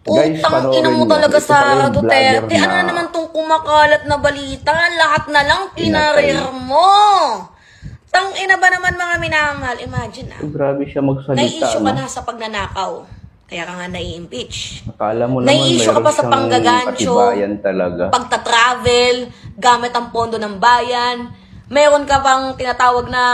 Guys, Putang ina panoorin mo nyo. talaga, Ito pala Sara yung vlogger Duterte. Ano na naman tong kumakalat na balita? Lahat na lang pinarir mo. Tang ina ba naman mga minamahal? Imagine Grabe siya magsalita, nai-issue ka no? na sa pagnanakaw. Kaya ka nga nai-impeach. Akala mo naman Nai-issue ka meron pa sa siyang panggagancho, katibayan talaga. pagta-travel, gamit ang pondo ng bayan. Meron ka bang tinatawag na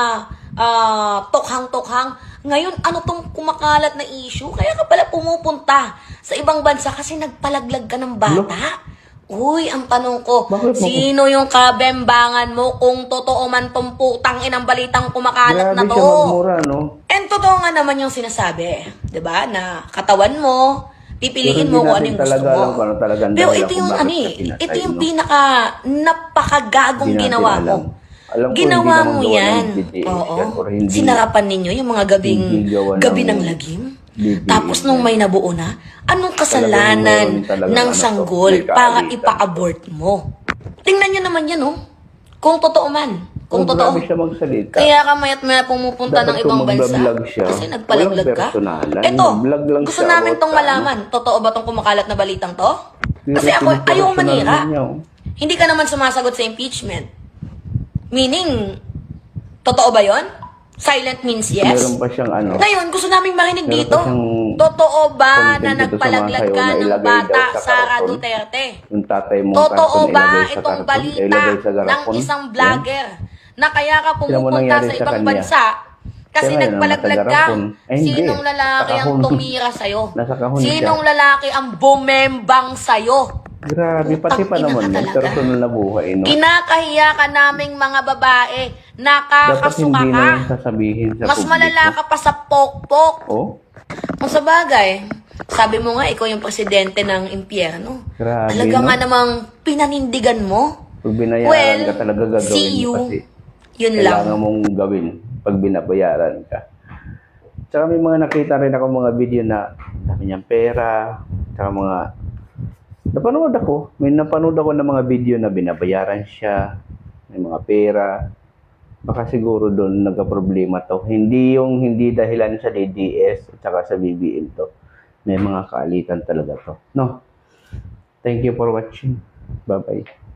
tokhang-tokhang. Ngayon, ano tong kumakalat na issue? Kaya ka pala pumupunta sa ibang bansa kasi nagpalaglag ka ng bata. Uy, ang tanong ko, Bakit mo- sino yung kabembangan mo kung totoo man tong putang inang balitang kumakalat na Grabe to? siya magmura, no? And totoo nga naman yung sinasabi, 'di ba? Na katawan mo, pipiliin Pero mo hindi kung ano natin yung gusto talaga mo. alam kung ano talagang Pero dahilan ito kung yung bakit ano siya eh, pinatay, ito yung no? napakagagong Hindi natin ginawa alam. ko. Alam ko, Ginawa hindi naman mo gawa ng yan. BTS Oo. yan, or hindi- Sinarapan ninyo yung mga hindi gawa gabi ng ng lagim. BTS Tapos nung yan. may nabuo na, anong meron kasalanan talagang ng ano to, sanggol may para kaalitan. ipa-abort mo? Tingnan nyo naman yan, oh. Kung totoo man. Kung totoo. Grabe siya magsalita. Kaya ka mayat-maya pumupunta Dapat ng ibang kung bansa. magbablog siya, Kasi nagpalaglag walang ka. personalan. Ito, Mag-vlog lang gusto siya namin about tong ano. malaman. Totoo ba tong kumakalat na balitang to? Kasi Pero ako, ayaw personal manira. niya, oh. Hindi ka naman sumasagot sa impeachment. Meaning, totoo ba yon? Silent means yes? Meron pa siyang ano. Ngayon, gusto naming marinig Meron dito. pa siyang Totoo ba content na dito sa nagpalaglag mga ka sayo na ng ilagay bata, daw sa Sara karton? Duterte? Yung tatay mong Totoo karton ba ilagay sa itong karton, balita ilagay sa ng garapon? isang Yan. vlogger na kaya ka Sino mo pumupunta nangyari sa sa ibang kanya? bansa kasi Kaya ngayon, nagpalaglag nasa ka? garapon. Ay, hindi. Sinong lalaki Sa ang kahon. tumira sa'yo? Nasa kahon Sinong siya. lalaki ang bumembang sa'yo? Grabe, pati pa Putang ina naman ka yun. talaga. Personal na buhay, no? Kinakahiya ka naming mga babae, Dapat nakakasuka hindi ka. na yung sasabihin sa Mas publiko. malala ka pa sa pokpok. Oh, Kung sa bagay, sabi mo nga, ikaw yung presidente ng impyerno. Grabe, Talaga no? nga namang pinanindigan mo. pag binayaran Well, ka talaga gagawin see you. mo kasi Yun kailangan lang. mong gawin pag binabayaran ka. Tsaka may mga nakita rin ako mga video na dami niyang pera, tsaka mga may napanood ako ng mga video na binabayaran siya, may mga pera. Baka siguro doon nagka-problema to. Hindi yung hindi dahilan sa DDS at saka sa BBM to. May mga kaalitan talaga to. No? Thank you for watching. Bye-bye.